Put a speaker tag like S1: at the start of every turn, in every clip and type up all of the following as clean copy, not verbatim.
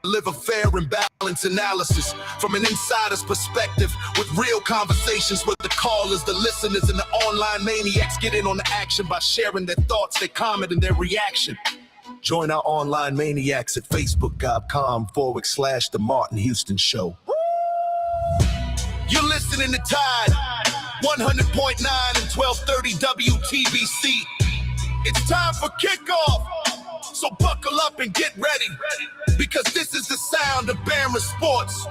S1: Live a fair and balanced analysis from an insider's perspective, with real conversations with the callers, the listeners, and the online maniacs. Get in on the action by sharing their thoughts, their comment, and their reaction. Join our online maniacs at facebook.com/The Martin Houston Show. You're listening to Tide 100.9 and 1230 WTBC. It's time for kickoff. So buckle up and get ready, because this is the sound of Bama Sports.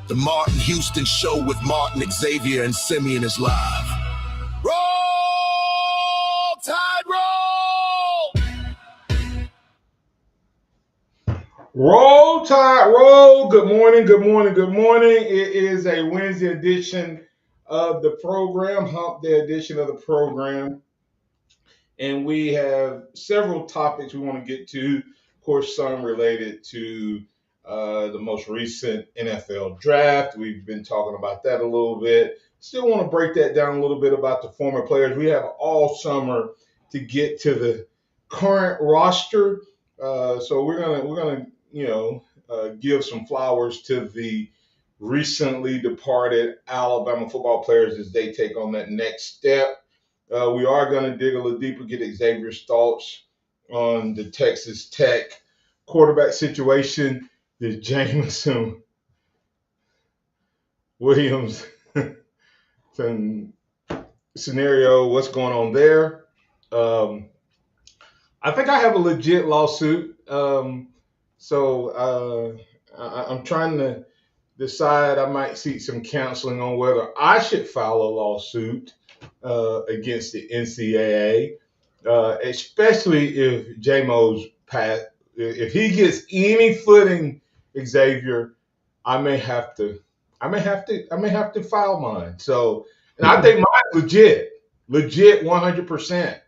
S1: The Martin Houston Show with Martin, Xavier, and Simeon is live. Roll, Tide, roll!
S2: Roll, Tide, roll. Good morning, good morning, good morning. It is a Wednesday edition of the program, Hump Day edition of the program. And we have several topics we want to get to. Of course, some related to the most recent NFL draft. We've been talking about that a little bit. Still want to break that down a little bit about the former players. We have all summer to get to the current roster. So we're gonna give some flowers to the recently departed Alabama football players as they take on that next step. We are going to dig a little deeper, get Xavier's thoughts on the Texas Tech quarterback situation, the Jameson Williams scenario, what's going on there. I think I have a legit lawsuit. So I'm trying to decide. I might seek some counseling on whether I should file a lawsuit against the NCAA, especially if J-Mo's past. If he gets any footing, Xavier, I may have to file mine. So, and I think mine's legit 100%.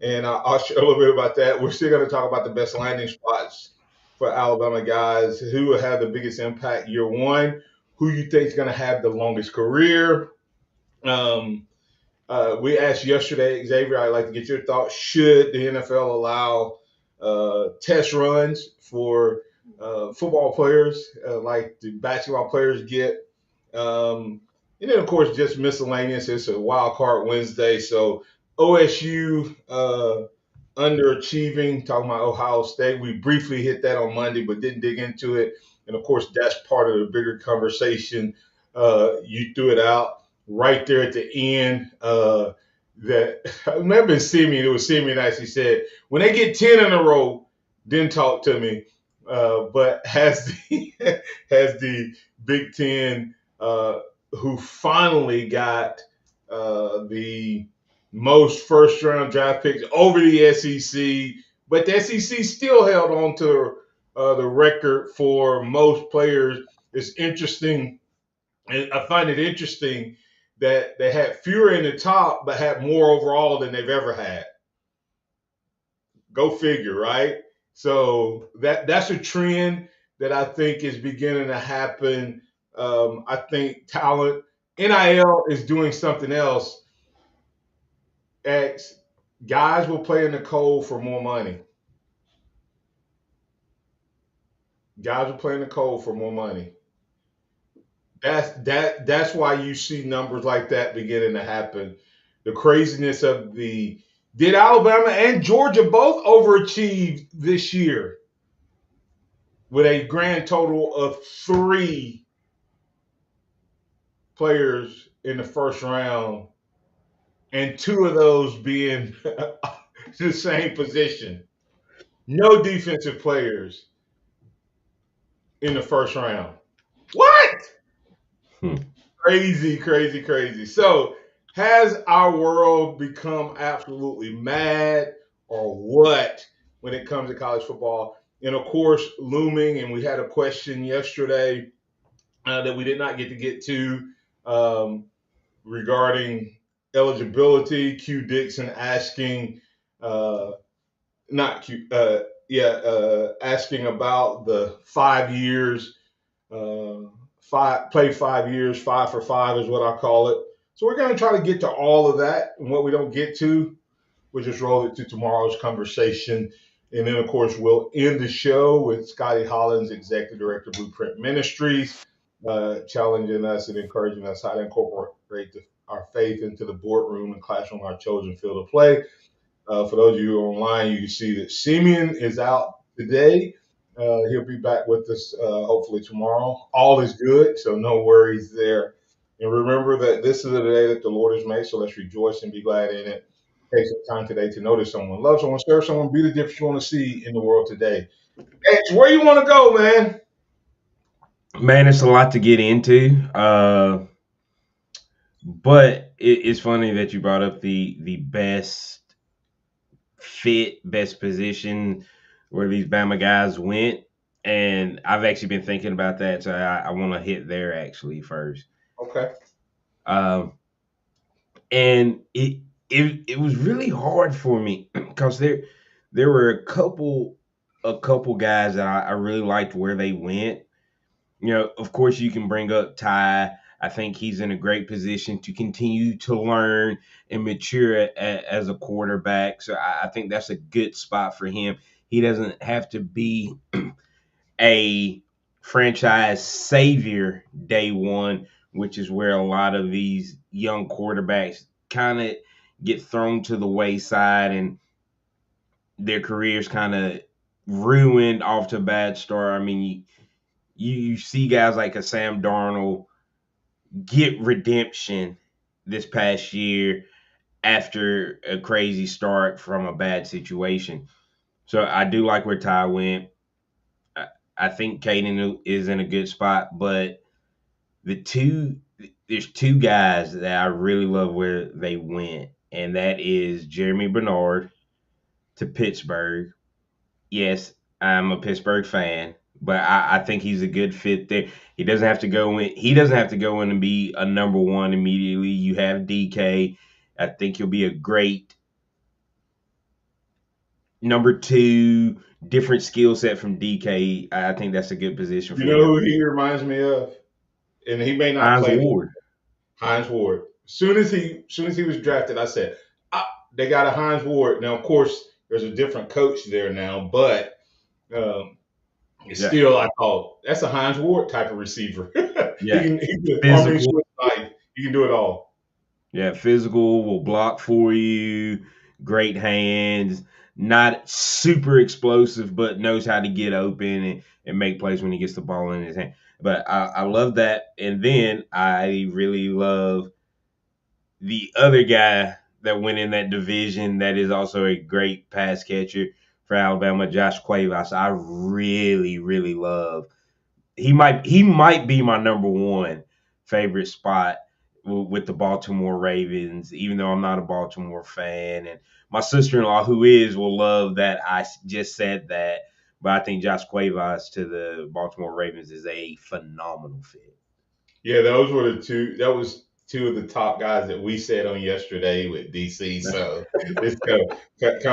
S2: And I'll share a little bit about that. We're still going to talk about the best landing spots for Alabama guys, who will have the biggest impact year one, who you think is going to have the longest career. We asked yesterday, Xavier, I'd like to get your thoughts. Should the NFL allow test runs for football players like the basketball players get? And then, of course, just miscellaneous. It's a wild card Wednesday. So OSU underachieving, talking about Ohio State. We briefly hit that on Monday, but didn't dig into it. And, of course, that's part of the bigger conversation. You threw it out right there at the end. That I remember Simeon, it was Simeon actually said, when they get 10 in a row, then talk to me. But has the Big Ten, who finally got the most first-round draft picks over the SEC, but the SEC still held on to the record for most players. It's interesting, and I find it interesting that they had fewer in the top, but had more overall than they've ever had. Go figure, right? So that's a trend that I think is beginning to happen. I think talent, NIL is doing something else. Guys will play in the cold for more money. Guys will play in the cold for more money. That's why you see numbers like that beginning to happen. The craziness of did Alabama and Georgia both overachieve this year with a grand total of 3 players in the first round, and 2 of those being the same position. No defensive players in the first round. What? Crazy, crazy, crazy. So, has our world become absolutely mad or what when it comes to college football? And of course, looming, and we had a question yesterday that we did not get to um, regarding eligibility. Q Dixon asking, not Q, asking about the 5 years play 5 years, 5 for 5 is what I call it. So we're going to try to get to all of that. And what we don't get to, we'll just roll it to tomorrow's conversation. And then, of course, we'll end the show with Scotty Hollins, Executive Director, Blueprint Ministries, challenging us and encouraging us how to incorporate our faith into the boardroom and classroom, our chosen field of play. For those of you online, you can see that Simeon is out today. He'll be back with us hopefully tomorrow. All is good, so no worries there. And remember that this is the day that the Lord has made, so let's rejoice and be glad in it. Take some time today to notice someone, love someone, serve someone, be the difference you want to see in the world today. X, where you want to go, man?
S3: Man, it's a lot to get into. But it's funny that you brought up the best fit, best position where these Bama guys went. And I've actually been thinking about that. So I want to hit there actually first.
S2: Okay.
S3: Um, and it was really hard for me because there were a couple guys that I really liked where they went. Of course, you can bring up Ty. I think he's in a great position to continue to learn and mature as a quarterback. So I think that's a good spot for him. He doesn't have to be a franchise savior day one, which is where a lot of these young quarterbacks kind of get thrown to the wayside and their careers kind of ruined off to a bad start. I mean, you see guys like a Sam Darnold get redemption this past year after a crazy start from a bad situation. So I do like where Ty went. I think Caden is in a good spot, but there's two guys that I really love where they went, and that is Jeremy Bernard to Pittsburgh. Yes, I'm a Pittsburgh fan, but I think he's a good fit there. He doesn't have to go in. He doesn't have to go in and be a number one immediately. You have DK. I think he'll be a great number two. Different skill set from DK. I think that's a good position
S2: You
S3: for
S2: know
S3: him.
S2: who he reminds me of? And he may not
S3: Hines
S2: play this.
S3: Ward.
S2: Hines Ward. Soon as he was drafted, I said, they got a Hines Ward. Now, of course, there's a different coach there now, but um, it's
S3: Yeah,
S2: still, I thought, that's a Hines Ward type of receiver.
S3: yeah.
S2: He can arm
S3: Physical.
S2: switch life. He can do it all.
S3: Yeah, physical, will block for you, great hands, not super explosive, but knows how to get open and make plays when he gets the ball in his hand. But I love that. And then I really love the other guy that went in that division that is also a great pass catcher for Alabama, Josh Cuevas. I really, really love. He might be my number one favorite spot with the Baltimore Ravens, even though I'm not a Baltimore fan. And my sister-in-law, who is, will love that I just said that. But I think Josh Cuevas to the Baltimore Ravens is a phenomenal fit.
S2: Yeah, those were the two. That was two of the top guys that we said on yesterday with DC. So it's kind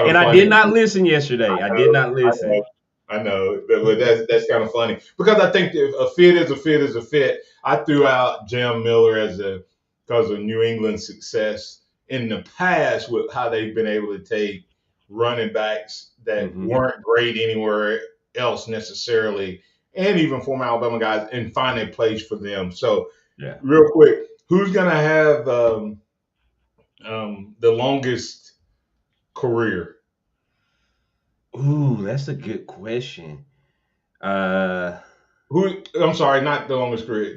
S2: of
S3: And I
S2: funny.
S3: did not listen yesterday. I did not
S2: I know,
S3: listen.
S2: I know, but that's kind of funny because I think if a fit is a fit is a fit. I threw out Jam Miller because of New England's success in the past with how they've been able to take running backs that
S3: Hmm.
S2: weren't great anywhere else necessarily, and even former Alabama guys, and find a place for them. So,
S3: Yeah.
S2: real quick, who's gonna have the longest career?
S3: Ooh, that's a good question. Uh,
S2: Who? I'm sorry, not the longest career.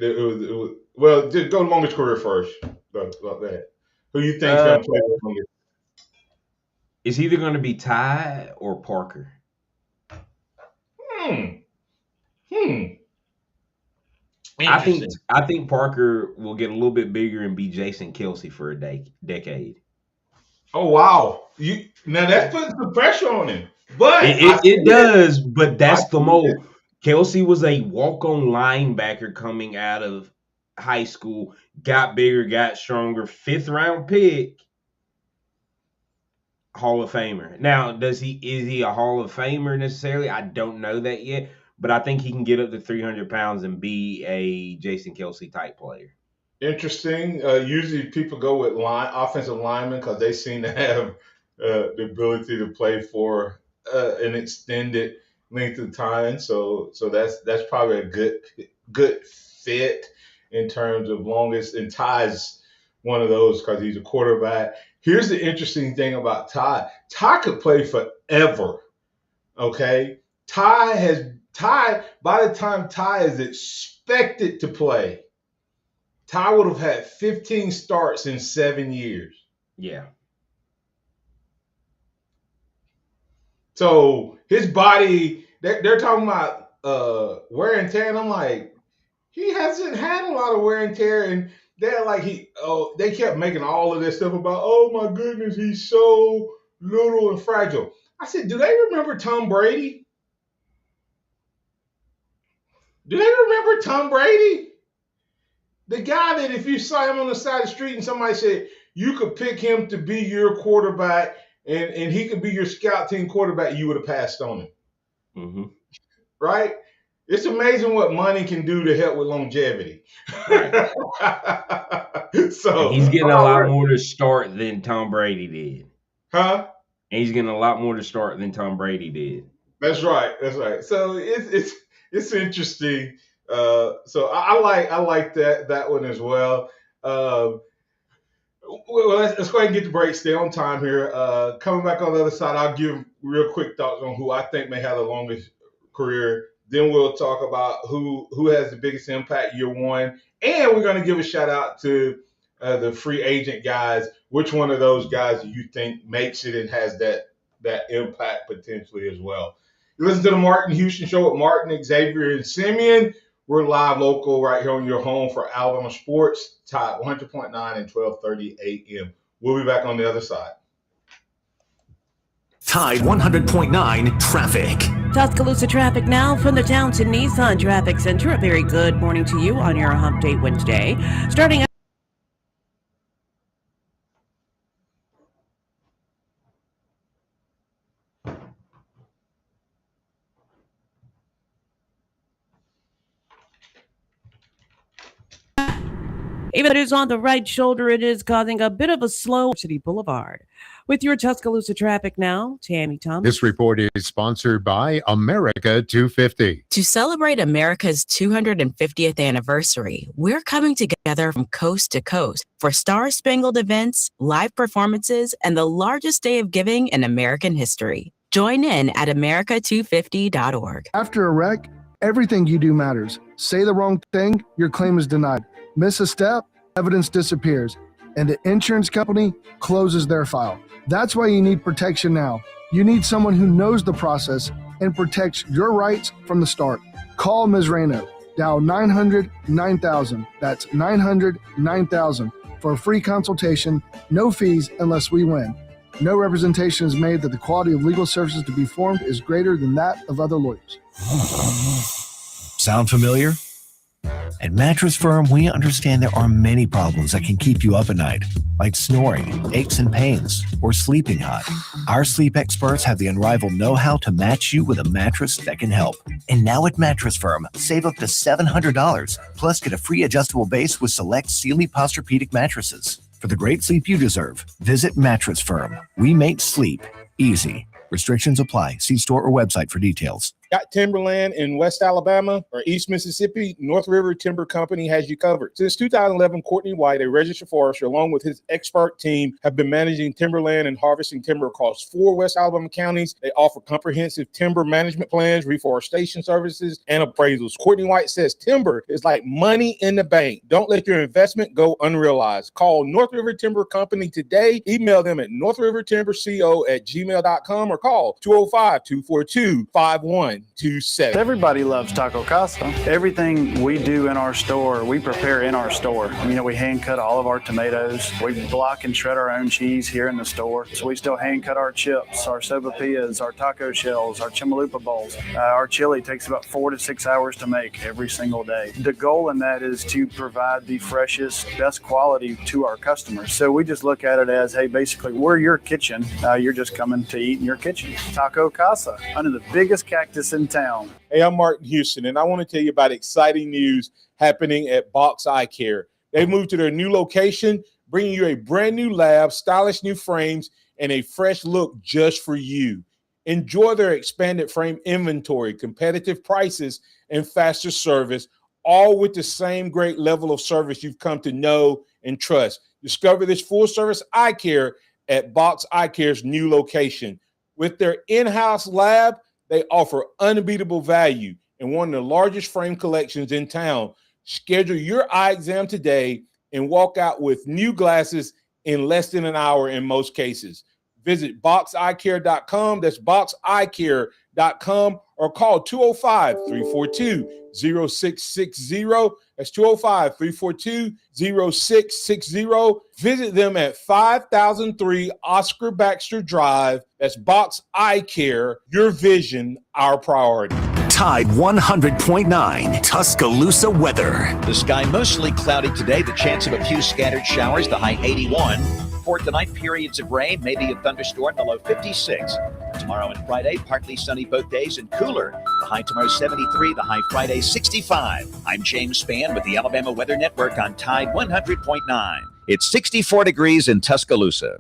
S2: Well, just go longest career first. About that. Who you think's
S3: uh,
S2: gonna play the longest?
S3: it's either going to be Ty or Parker.
S2: Hmm. Hmm. Interesting.
S3: I think Parker will get a little bit bigger and be Jason Kelsey for a decade.
S2: Oh wow. You now that's putting some pressure on him. But I see
S3: It
S2: it.
S3: does, but
S2: I
S3: that's the
S2: see it.
S3: mold. Kelsey was a walk-on linebacker coming out of high school, got bigger, got stronger, fifth round pick, Hall of Famer. Now, is he a Hall of Famer necessarily? I don't know that yet, but I think he can get up to 300 pounds and be a Jason Kelsey type player.
S2: Interesting. Usually people go with offensive linemen because they seem to have the ability to play for an extended length of time. So that's probably a good fit in terms of longest. And Ty's one of those because he's a quarterback. Here's the interesting thing about Ty. Ty could play forever. Okay. Ty by the time Ty is expected to play, Ty would have had 15 starts in 7 years.
S3: Yeah.
S2: So his body, they're talking about wear and tear, and I'm like, he hasn't had a lot of wear and tear, and they're like they kept making all of this stuff about, oh my goodness, he's so little and fragile. I said, do they remember Tom Brady? Do they remember Tom Brady? The guy that if you saw him on the side of the street and somebody said you could pick him to be your quarterback and he could be your scout team quarterback, you would have passed on him.
S3: Mm-hmm.
S2: Right? It's amazing what money can do to help with longevity.
S3: Right.
S2: So
S3: and he's getting a lot more to start than Tom Brady did.
S2: Huh?
S3: And he's getting a lot more to start than Tom Brady did.
S2: That's right. That's right. So it's interesting. So I like that one as well. Well, let's go ahead and get the break. Stay on time here. Coming back on the other side, I'll give real quick thoughts on who I think may have the longest career. Then we'll talk about who has the biggest impact year one, and we're going to give a shout out to the free agent guys. Which one of those guys do you think makes it and has that impact potentially as well? You listen to the Martin Houston Show with Martin, Xavier, and Simeon. We're live local right here on your home for Alabama sports, Tide 100.9 and 12:30 a.m. We'll be back on the other side.
S4: Tide 100.9 traffic.
S5: Tuscaloosa traffic now from the Townsend Nissan Traffic Center. A very good morning to you on your Hump Day Wednesday. Starting at even though it is on the right shoulder, it is causing a bit of a slow City Boulevard. With your Tuscaloosa traffic now, Tammy Thomas.
S6: This report is sponsored by America 250.
S7: To celebrate America's 250th anniversary, we're coming together from coast to coast for star-spangled events, live performances, and the largest day of giving in American history. Join in at america250.org.
S8: After a wreck, everything you do matters. Say the wrong thing, your claim is denied. Miss a step, evidence disappears, and the insurance company closes their file. That's why you need protection now. You need someone who knows the process and protects your rights from the start. Call Ms. Rayno. Dial 900-9000. That's 900-9000 for a free consultation, no fees unless we win. No representation is made that the quality of legal services to be performed is greater than that of other lawyers.
S4: Sound familiar? At Mattress Firm, we understand there are many problems that can keep you up at night, like snoring, aches and pains, or sleeping hot. Our sleep experts have the unrivaled know-how to match you with a mattress that can help. And now at Mattress Firm, save up to $700, plus get a free adjustable base with select Sealy Posturepedic mattresses. For the great sleep you deserve, visit Mattress Firm. We make sleep easy. Restrictions apply. See store or website for details.
S9: Got timberland in West Alabama or East Mississippi? North River Timber Company has you covered. Since 2011, Courtney White, a registered forester, along with his expert team, have been managing timberland and harvesting timber across 4 West Alabama counties. They offer comprehensive timber management plans, reforestation services, and appraisals. Courtney White says timber is like money in the bank. Don't let your investment go unrealized. Call North River Timber Company today. Email them at northrivertimberco@gmail.com or call 205-242-5100. 927.
S10: Everybody loves Taco Casa. Everything we do in our store, we prepare in our store. We hand cut all of our tomatoes. We block and shred our own cheese here in the store. So we still hand cut our chips, our sopapillas, our taco shells, our chimalupa bowls. Our chili takes about 4 to 6 hours to make every single day. The goal in that is to provide the freshest, best quality to our customers. So we just look at it as, hey, basically, we're your kitchen. You're just coming to eat in your kitchen. Taco Casa, under the biggest cactus in town.
S9: Hey, I'm Martin Houston, and I want to tell you about exciting news happening at Box Eye Care. They moved to their new location, bringing you a brand new lab, stylish new frames, and a fresh look just for you. Enjoy their expanded frame inventory, competitive prices, and faster service, all with the same great level of service you've come to know and trust. Discover this full-service eye care at Box Eye Care's new location. With their in-house lab, they offer unbeatable value and one of the largest frame collections in town. Schedule your eye exam today and walk out with new glasses in less than an hour in most cases. Visit boxeyecare.com. That's boxeyecare.com, or call 205-342-0660. That's 205-342-0660. Visit them at 5003 Oscar Baxter Drive. That's Box Eye Care. Your vision, our priority.
S11: Tide 100.9 Tuscaloosa weather.
S12: The sky mostly cloudy today. The chance of a few scattered showers. The high 81. For tonight, periods of rain, maybe a thunderstorm, the low 56. Tomorrow and Friday, partly sunny both days and cooler. The high tomorrow 73, the high Friday 65. I'm James Spann with the Alabama Weather Network on Tide 100.9. It's 64 degrees in Tuscaloosa.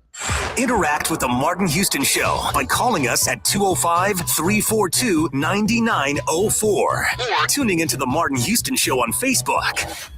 S11: Interact with the Martin Houston Show by calling us at 205-342-9904 or tuning into the Martin Houston Show on Facebook.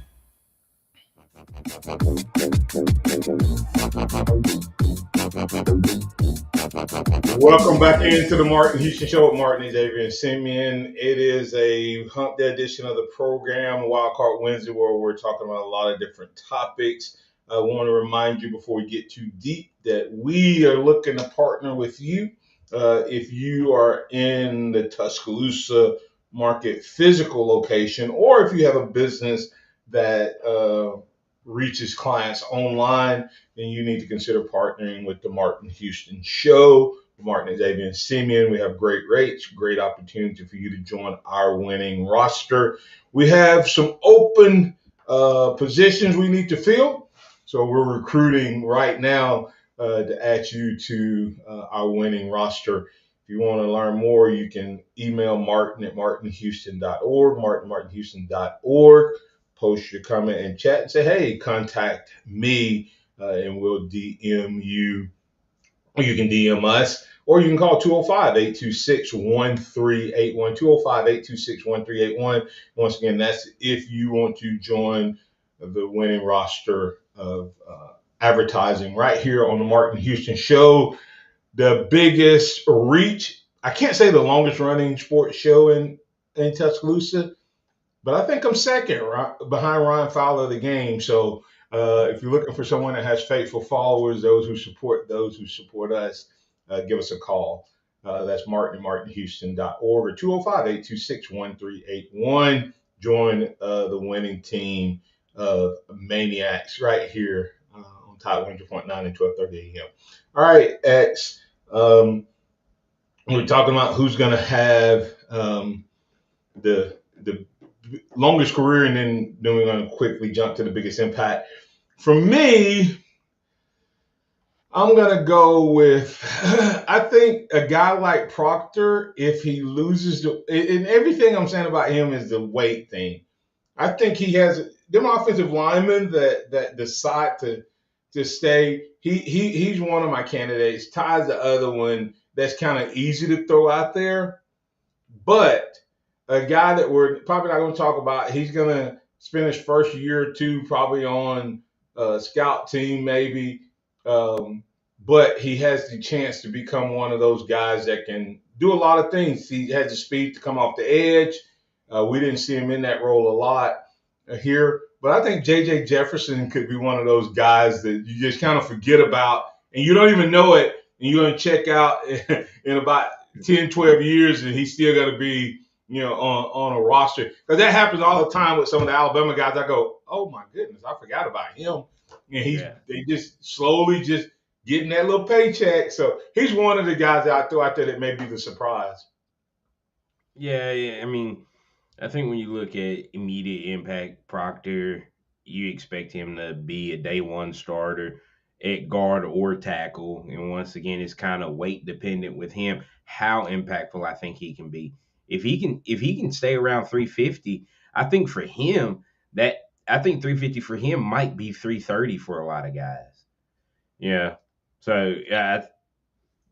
S2: Welcome back into the Martin Houston Show with Martin, Xavier, and Simeon. It is a hump day edition of the program, Wildcard Wednesday, where we're talking about a lot of different topics. I want to remind you before we get too deep that we are looking to partner with you. If you are in the Tuscaloosa market physical location, or if you have a business that reaches clients online, then you need to consider partnering with the Martin Houston Show. Martin, Xavier, and Simeon. We have great rates, great opportunity for you to join our winning roster. We have some open positions we need to fill. So we're recruiting right now to add you to our winning roster. If you want to learn more, you can email Martin at martinhouston.org, martinhouston.org. Post your comment and chat and say, hey, contact me, and we'll DM you. Or you can DM us, or you can call 205-826-1381, 205-826-1381. Once again, that's if you want to join the winning roster of advertising right here on the Martin Houston Show. The biggest reach, I can't say the longest running sports show in Tuscaloosa, but I think I'm second behind Ryan Fowler of the Game. So if you're looking for someone that has faithful followers, those who support us, give us a call. That's Martin at martinhouston.org or 205-826-1381. Join the winning team of maniacs right here on Tide 100.9 and 12:30 a.m. All right, X. We're talking about who's going to have the longest career, and then we're going to quickly jump to the biggest impact. For me, I'm going to go with, I think a guy like Proctor, if he loses, and everything I'm saying about him is the weight thing. I think he has them offensive linemen that decide to stay. He's one of my candidates. Ty's the other one that's kind of easy to throw out there. But a guy that we're probably not going to talk about, he's going to spend his first year or two probably on a scout team maybe. But he has the chance to become one of those guys that can do a lot of things. He has the speed to come off the edge. We didn't see him in that role a lot here. But I think J.J. Jefferson could be one of those guys that you just kind of forget about, and you don't even know it, and you're going to check out in about 10, 12 years, and he's still got to be, on a roster. Because that happens all the time with some of the Alabama guys. I go, oh my goodness, I forgot about him. And they just slowly just getting that little paycheck. So he's one of the guys that I throw out there that may be the surprise.
S3: Yeah. I mean, I think when you look at immediate impact, Proctor, you expect him to be a day one starter at guard or tackle. And once again, it's kind of weight dependent with him, how impactful I think he can be. If he can stay around 350, I think for him, 350 for him might be 330 for a lot of guys. Yeah. So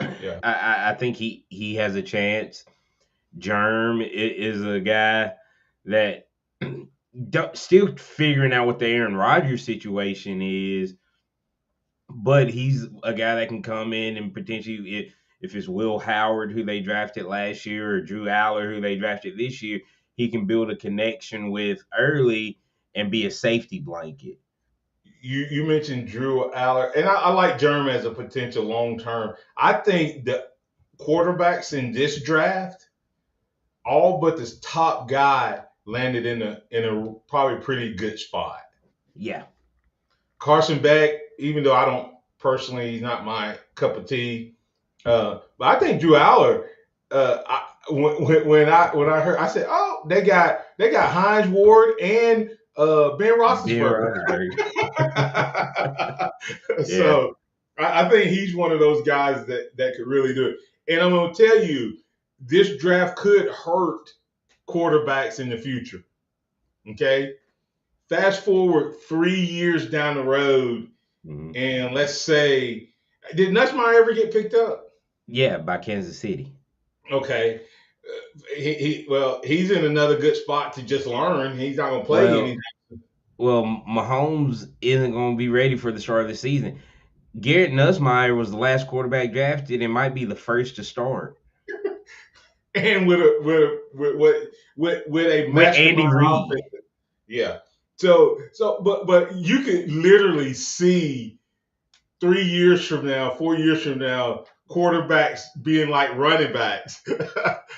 S3: I think he has a chance. Germ is a guy that still figuring out what the Aaron Rodgers situation is, but he's a guy that can come in and potentially, if it's Will Howard, who they drafted last year, or Drew Aller, who they drafted this year, he can build a connection with early and be a safety blanket.
S2: You mentioned Drew Aller, and I like Germ as a potential long term. I think the quarterbacks in this draft, all but this top guy, landed in a probably pretty good spot.
S3: Yeah.
S2: Carson Beck, even though I don't personally, he's not my cup of tea. But I think Drew Aller. When I heard, I said, "Oh, they got Hines Ward and Ben Roethlisberger." So I think he's one of those guys that could really do it. And I'm going to tell you, this draft could hurt quarterbacks in the future. Okay? Fast forward 3 years down the road, and let's say, did Nussmeier ever get picked up?
S3: Yeah, by Kansas City.
S2: Okay. He's in another good spot to just learn. He's not going to play anything.
S3: Well, Mahomes isn't going to be ready for the start of the season. Garrett Nussmeier was the last quarterback drafted and might be the first to start.
S2: And with
S3: Andy Reid.
S2: Yeah. So, but you could literally see 3 years from now, 4 years from now, quarterbacks being like running backs,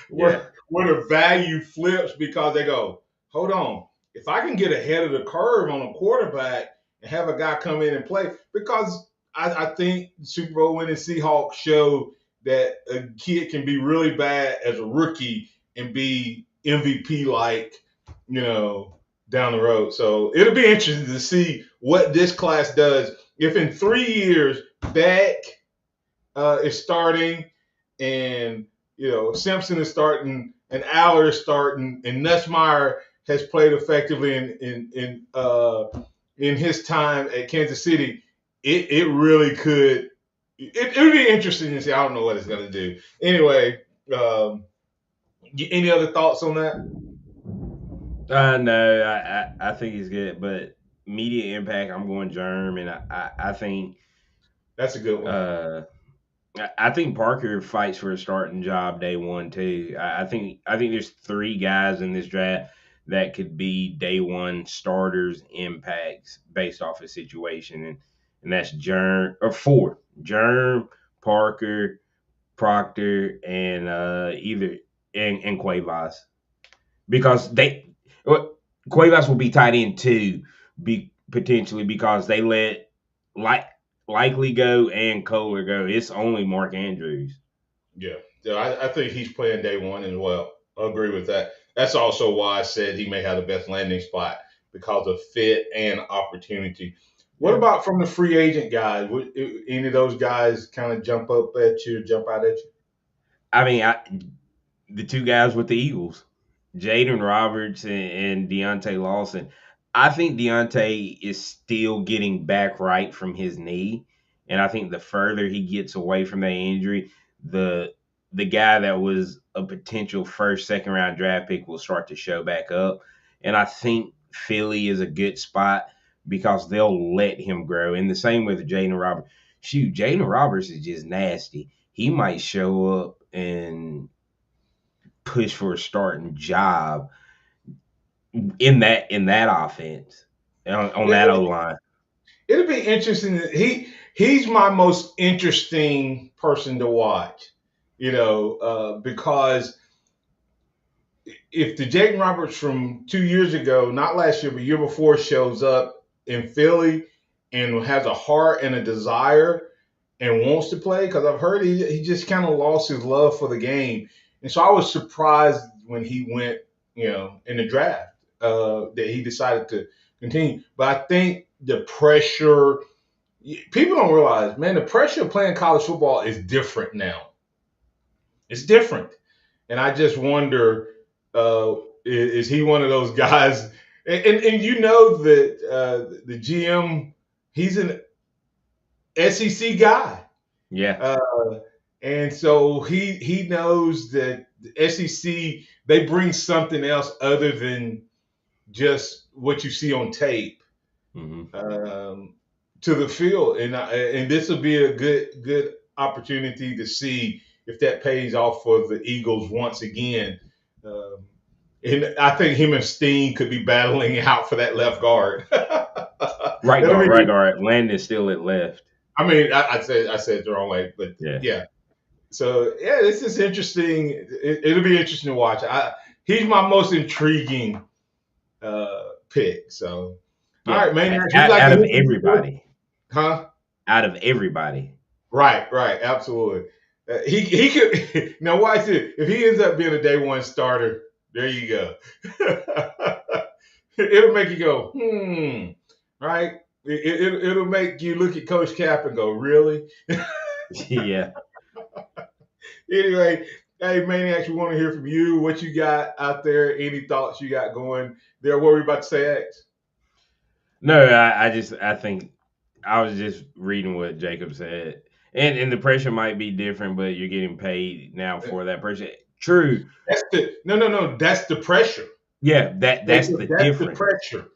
S2: where the value flips because they go, hold on, if I can get ahead of the curve on a quarterback and have a guy come in and play, because I think Super Bowl winning Seahawks show that a kid can be really bad as a rookie and be MVP like, down the road. So it'll be interesting to see what this class does. If in 3 years Beck is starting, and Simpson is starting, and Aller is starting, and Nussmeier has played effectively in his time at Kansas City, it really could. It would be interesting to see. I don't know what it's going to do. Anyway, any other thoughts on that?
S3: No, I think he's good, but immediate impact, I'm going Germ, and I think
S2: that's a good one.
S3: I think Parker fights for a starting job day one too. I think there's 3 guys in this draft that could be day one starters, impacts based off a situation, and that's Germ, or 4: Germ, Parker, Proctor, and and Cuevas, because Cuevas will be tight end 2, potentially, because they let Likely go and Kohler go. It's only Mark Andrews.
S2: Yeah, I think he's playing day one as well. I agree with that. That's also why I said he may have the best landing spot, because of fit and opportunity. What about from the free agent guys? Would any of those guys kind of jump out at you?
S3: I mean, the 2 guys with the Eagles, Jaden Roberts and Deontay Lawson. I think Deontay is still getting back right from his knee, and I think the further he gets away from that injury, the guy that was a potential first, second round draft pick will start to show back up. And I think Philly is a good spot because they'll let him grow. And the same with Jaden Roberts. Shoot, Jaden Roberts is just nasty. He might show up and push for a starting job in that offense, on that O-line.
S2: It'll be interesting. He's my most interesting person to watch. because if the Jaden Roberts from 2 years ago, not last year, but year before, shows up in Philly and has a heart and a desire and wants to play, because I've heard he just kind of lost his love for the game. And so I was surprised when he went, in the draft, that he decided to continue. But I think the pressure, people don't realize, man, the pressure of playing college football is different now. It's different. And I just wonder, is he one of those guys? And you know that the GM, he's an SEC guy.
S3: Yeah.
S2: And so he knows that the SEC, they bring something else other than just what you see on tape to the field. And this will be a good opportunity to see if that pays off for the Eagles once again. And I think him and Steen could be battling out for that left guard.
S3: Right guard. Landon's still at left.
S2: I mean, I said it the wrong way, but yeah. So yeah, this is interesting. It'll be interesting to watch. He's my most intriguing pick. So all right, man.
S3: Out of everybody,
S2: huh?
S3: Out of everybody,
S2: right, absolutely. He could now watch it. If he ends up being a day one starter, there you go. It'll make you go, right? It'll make you look at Coach Cap and go, really?
S3: Yeah.
S2: Anyway, hey, Maniacs, we want to hear from you. What you got out there? Any thoughts you got going there? What were you about to say, X?
S3: No, I think I was just reading what Jacob said. And the pressure might be different, but you're getting paid now for that pressure. True.
S2: No. That's the pressure.
S3: Yeah, that's the difference.
S2: The pressure.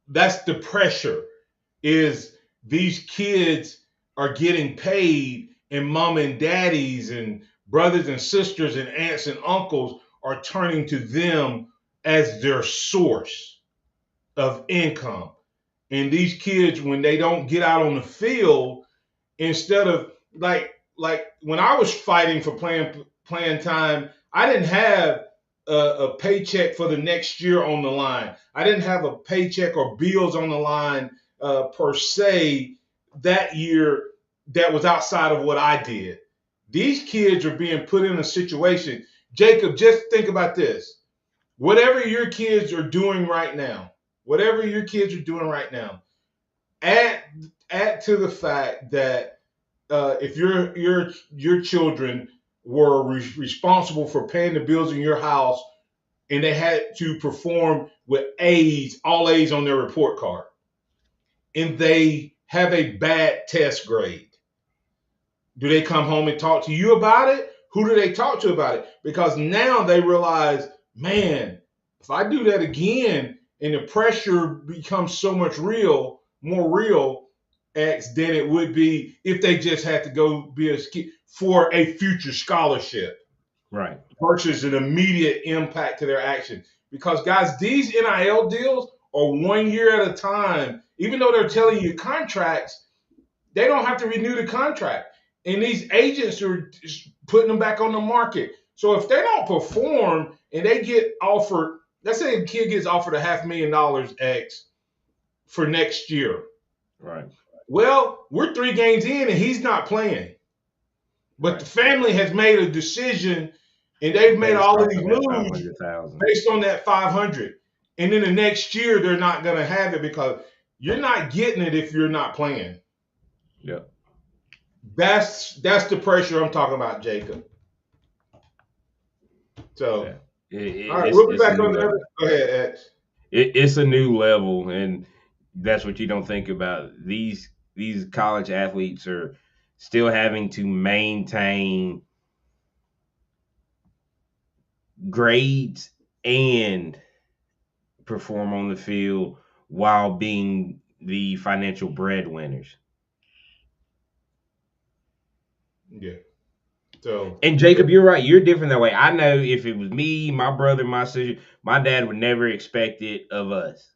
S2: That's the pressure. Is these kids are getting paid, and mom and daddies and brothers and sisters and aunts and uncles are turning to them as their source of income. And these kids, when they don't get out on the field, instead of like when I was fighting for playing time, I didn't have a paycheck for the next year on the line. I didn't have a paycheck or bills on the line per se that year that was outside of what I did. These kids are being put in a situation. Jacob, just think about this. Whatever your kids are doing right now, add to the fact that if your children were responsible for paying the bills in your house and they had to perform with A's, all A's on their report card, and they have a bad test grade, do they come home and talk to you about it? Who do they talk to about it? Because now they realize, man, if I do that again and the pressure becomes so much more real, X, than it would be if they just had to go be a for a future scholarship.
S3: Right.
S2: Versus an immediate impact to their action. Because, guys, these NIL deals are 1 year at a time. Even though they're telling you contracts, they don't have to renew the contract. And these agents are putting them back on the market. So if they don't perform and they get offered, let's say a kid gets offered $500,000 X for next year.
S3: Right.
S2: Well, we're 3 games in and he's not playing. But the family has made a decision and they've made all of these moves based on that 500. And then the next year they're not going to have it because you're not getting it if you're not playing.
S3: Yep.
S2: That's the pressure I'm talking about, Jacob. So, all right, we'll be back on the other. Go ahead, X.
S3: It's a new level, and that's what you don't think about. These college athletes are still having to maintain grades and perform on the field while being the financial breadwinners.
S2: Yeah. So,
S3: and Jacob, you're right. You're different that way. I know if it was me, my brother, my sister, my dad would never expect it of us.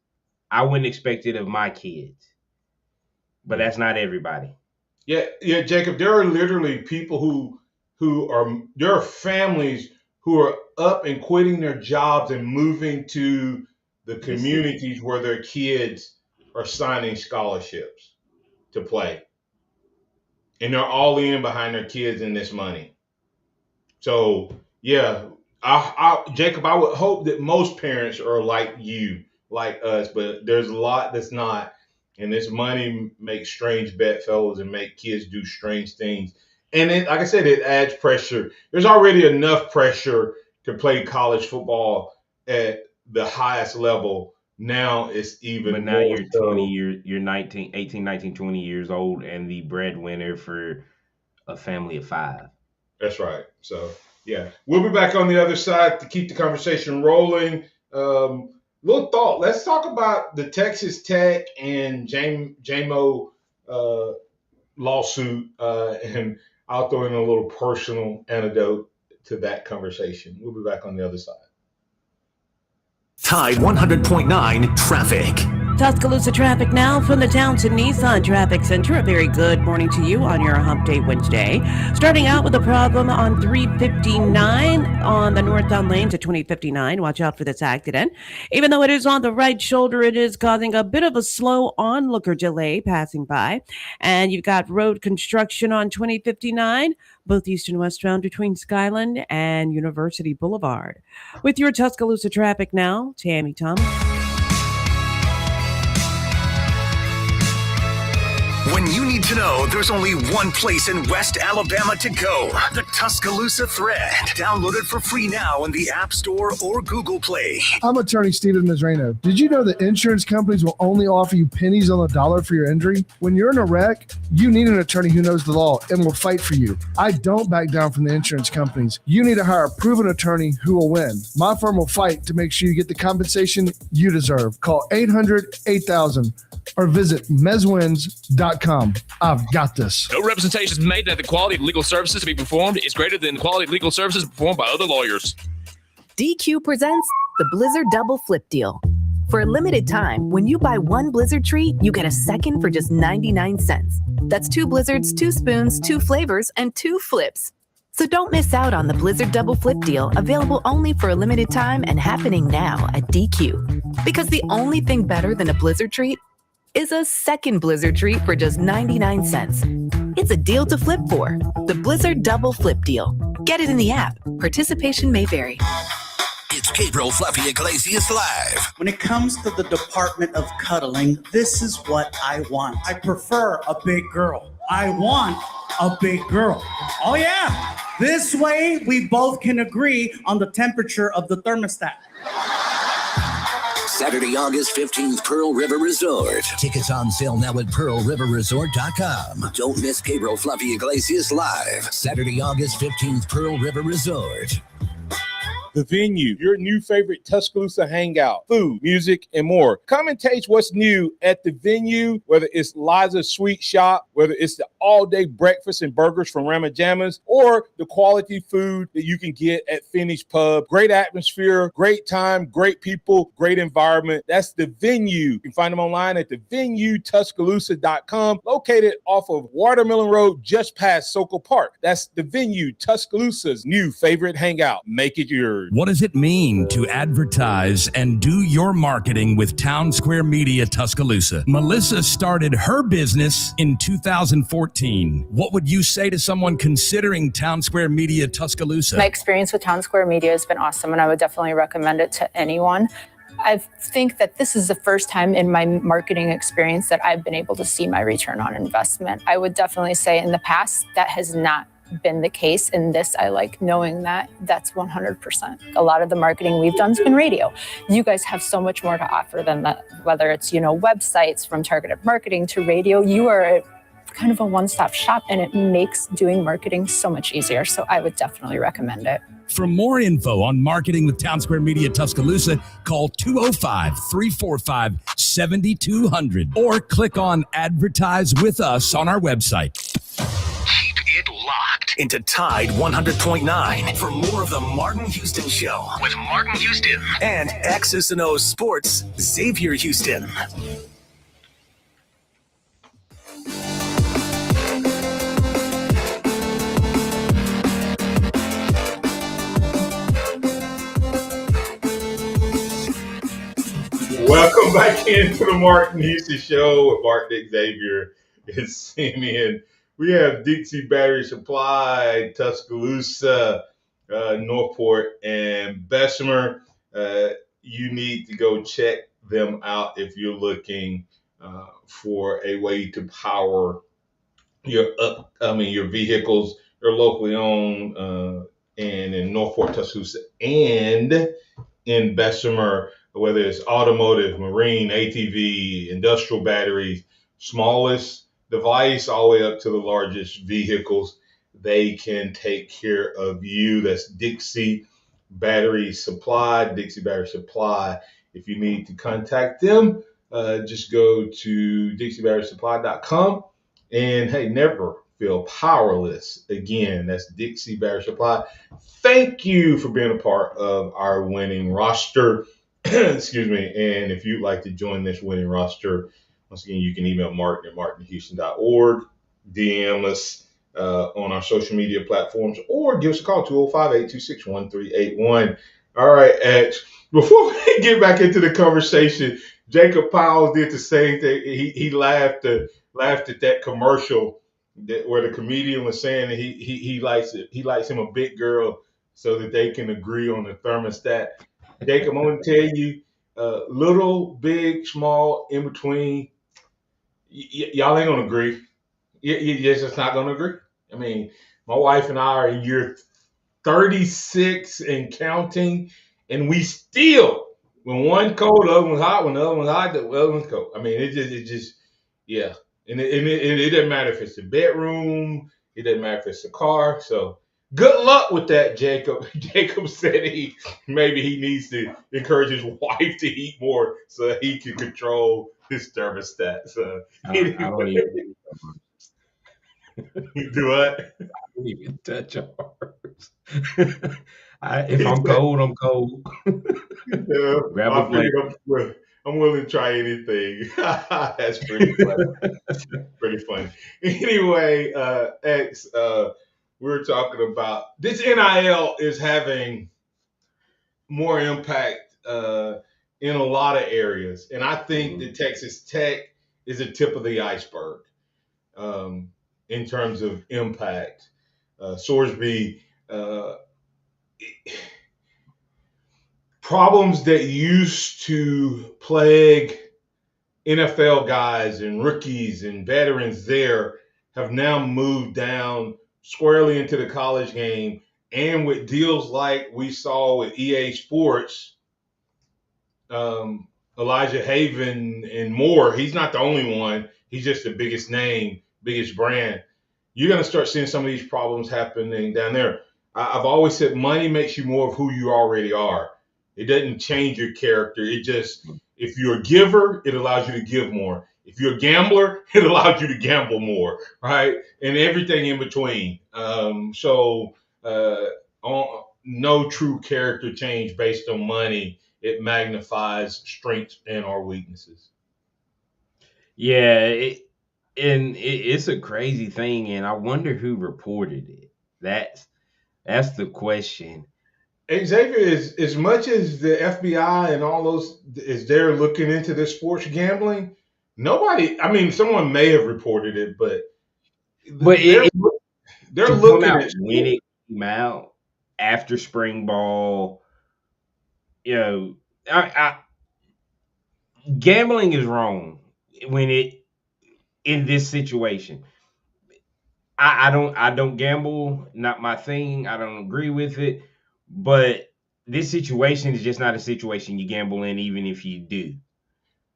S3: I wouldn't expect it of my kids. But that's not everybody.
S2: Yeah, Jacob. There are literally people there are families who are up and quitting their jobs and moving to the communities where their kids are signing scholarships to play, and they're all in behind their kids in this money. So yeah, Jacob, I would hope that most parents are like you, like us, but there's a lot that's not. And this money makes strange bedfellows and make kids do strange things. And it, like I said, it adds pressure. There's already enough pressure to play college football at the highest level. Now it's even
S3: But now
S2: more
S3: you're
S2: so.
S3: 20 years, you're 19, 18, 19, 20 years old and the breadwinner for a family of 5.
S2: That's right. So, yeah, we'll be back on the other side to keep the conversation rolling. Little thought. Let's talk about the Texas Tech and JMO lawsuit, and I'll throw in a little personal anecdote to that conversation. We'll be back on the other side.
S11: Tide 100.9 traffic.
S5: Tuscaloosa traffic now from the Townsend Nissan Traffic Center. A very good morning to you on your Hump Day Wednesday. Starting out with a problem on 359 on the northbound lanes at 2059. Watch out for this accident. Even though it is on the right shoulder, it is causing a bit of a slow onlooker delay passing by. And you've got road construction on 2059, both east and westbound between Skyland and University Boulevard. With your Tuscaloosa traffic now, Tammy Thomas.
S11: When you need to know, there's only one place in West Alabama to go. The Tuscaloosa Thread. Download it for free now in the App Store or Google Play.
S8: I'm attorney Steven Nazrano. Did you know that insurance companies will only offer you pennies on the dollar for your injury? When you're in a wreck, you need an attorney who knows the law and will fight for you. I don't back down from the insurance companies. You need to hire a proven attorney who will win. My firm will fight to make sure you get the compensation you deserve. Call 800-8000 or visit mezwins.com. I've got this.
S13: No representation is made that the quality of legal services to be performed is greater than the quality of legal services performed by other lawyers.
S14: DQ presents the Blizzard Double Flip Deal. For a limited time, when you buy one Blizzard treat, you get a second for just 99 cents. That's 2 Blizzards, 2 spoons, 2 flavors, and 2 flips. So don't miss out on the Blizzard Double Flip Deal, available only for a limited time and happening now at DQ. Because the only thing better than a Blizzard treat is a second Blizzard treat for just 99 cents. It's a deal to flip for. The Blizzard Double Flip Deal. Get it in the app. Participation may vary.
S15: It's Gabriel Fluffy Iglesias Live.
S16: When it comes to the department of cuddling, this is what I want. I prefer a big girl. I want a big girl. Oh yeah. This way we both can agree on the temperature of the thermostat.
S15: Saturday, August 15th, Pearl River Resort. Tickets on sale now at pearlriverresort.com. Don't miss Gabriel Fluffy Iglesias Live. Saturday, August 15th, Pearl River Resort.
S9: The Venue, your new favorite Tuscaloosa hangout, food, music, and more. Come and taste what's new at The Venue, whether it's Liza's Sweet Shop, whether it's the all-day breakfast and burgers from Ramajama's, or the quality food that you can get at Finney's Pub. Great atmosphere, great time, great people, great environment. That's The Venue. You can find them online at thevenuetuscaloosa.com, located off of Watermelon Road, just past Sokol Park. That's The Venue, Tuscaloosa's new favorite hangout. Make it yours.
S17: What does it mean to advertise and do your marketing with Town Square Media Tuscaloosa? Melissa started her business in 2014. What would you say to someone considering Town Square Media Tuscaloosa?
S18: My experience with Town Square Media has been awesome, and I would definitely recommend it to anyone. I think that this is the first time in my marketing experience that I've been able to see my return on investment. I would definitely say in the past that has not been the case. In this, I like knowing that that's 100%. A lot of the marketing we've done has been radio. You guys have so much more to offer than that, whether it's, websites, from targeted marketing to radio. You are kind of a one-stop shop, and it makes doing marketing so much easier. So I would definitely recommend it.
S17: For more info on marketing with Town Square Media Tuscaloosa, call 205-345-7200 or click on Advertise with Us on our website.
S11: It locked into Tide 100.9 for more of the Martin Houston Show with Martin Houston and X's and O's Sports, Xavier Houston.
S2: Welcome back into the Martin Houston Show with Martin, Xavier, and Simeon. We have Dixie Battery Supply, Tuscaloosa, Northport, and Bessemer. You need to go check them out if you're looking for a way to power your vehicles. They're locally owned and in Northport, Tuscaloosa, and in Bessemer, whether it's automotive, marine, ATV, industrial batteries, smallest device all the way up to the largest vehicles, they can take care of you. That's Dixie Battery Supply, Dixie Battery Supply. If you need to contact them, just go to dixiebatterysupply.com. And hey, never feel powerless again. That's Dixie Battery Supply. Thank you for being a part of our winning roster. Excuse me. And if you'd like to join this winning roster, once again, you can email Martin at martinhouston.org, DM us on our social media platforms, or give us a call, 205-826-1381. All right, X. Before we get back into the conversation, Jacob Powell did the same thing. He laughed at that commercial where the comedian was saying that he likes him a big girl so that they can agree on the thermostat. Jacob, I'm going to tell you, little, big, small, in between, y'all ain't going to agree. You're just not going to agree. I mean, my wife and I are in year 36 and counting, and we still, when one cold, the other one's hot. When the other one's hot, the other one's cold. I mean, it just, yeah. And it doesn't matter if it's the bedroom. It doesn't matter if it's the car. So good luck with that, Jacob. Jacob said he needs to encourage his wife to eat more so that he can control his thermostat. So anyway.
S3: I don't even
S2: do what?
S3: I don't even touch ours. If I'm cold, I'm cold. Grab a plate.
S2: I'm willing to try anything. That's pretty funny. Pretty funny. Anyway, X, we're talking about this NIL is having more impact in a lot of areas. And I think that Texas Tech is a tip of the iceberg in terms of impact. Sorsby, problems that used to plague NFL guys and rookies and veterans there have now moved down squarely into the college game. And with deals like we saw with EA Sports, Elijah Haven and more, he's not the only one. He's just the biggest name, biggest brand. You're going to start seeing some of these problems happening down there. I've always said money makes you more of who you already are. It doesn't change your character. It just, if you're a giver, it allows you to give more. If you're a gambler, it allows you to gamble more, right? And everything in between. No true character change based on money. It magnifies strengths and our weaknesses.
S3: Yeah, it's a crazy thing, and I wonder who reported it. That's the question.
S2: Xavier, is as much as the FBI and all those is there looking into this sports gambling, nobody. I mean, someone may have reported it, but they're looking at
S3: when it came out after spring ball. You know, gambling is wrong when it in this situation. I don't gamble, not my thing. I don't agree with it. But this situation is just not a situation you gamble in, even if you do.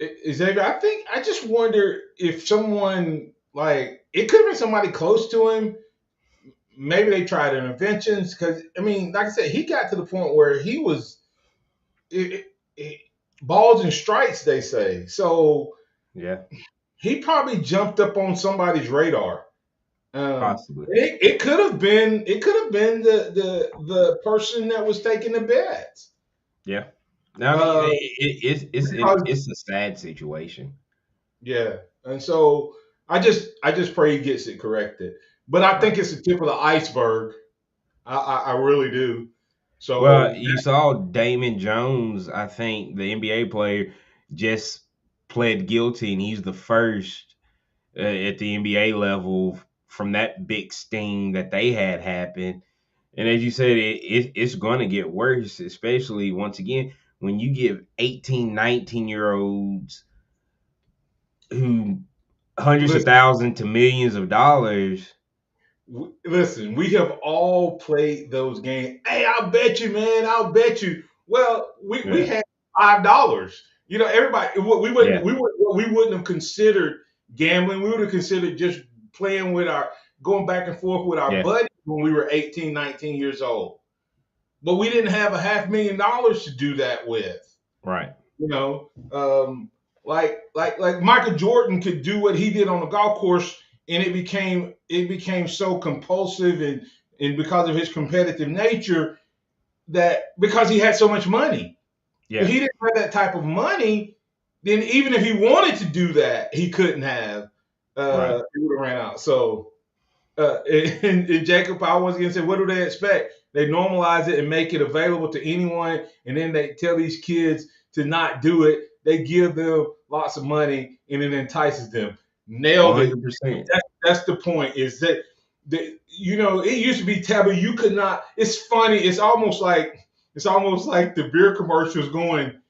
S2: Xavier, I just wonder if someone, like, it could have been somebody close to him. Maybe they tried interventions because, I mean, like I said, he got to the point where he was balls and strikes, they say. So
S3: yeah,
S2: he probably jumped up on somebody's radar.
S3: Possibly.
S2: It could have been the person that was taking the bets.
S3: Yeah. No, it's a sad situation.
S2: Yeah, and so I just pray he gets it corrected. But I think it's the tip of the iceberg. I really do. So
S3: well, you saw Damon Jones, I think the NBA player, just pled guilty, and he's the first at the NBA level from that big sting that they had happen. And as you said, it's going to get worse, especially once again when you give 18, 19-year-olds who hundreds of thousands to millions of dollars.
S2: Listen, we have all played those games. Hey, I'll bet you, man. I'll bet you. Well, we had $5. You know, everybody. We wouldn't have considered gambling. We would have considered just playing with going back and forth with our buddies when we were 18, 19 years old. But we didn't have $500,000 to do that with.
S3: Right.
S2: You know, like Michael Jordan could do what he did on the golf course, and it became so compulsive and because of his competitive nature that because he had so much money. If he didn't have that type of money, then even if he wanted to do that, he couldn't have. It would have ran out. So, and Jacob, I was going to say, what do they expect? They normalize it and make it available to anyone, and then they tell these kids to not do it. They give them lots of money, and it entices them. Nailed
S3: 100%.
S2: it. That's the point. Is that it used to be taboo. You could not. It's funny. It's almost like the beer commercials going,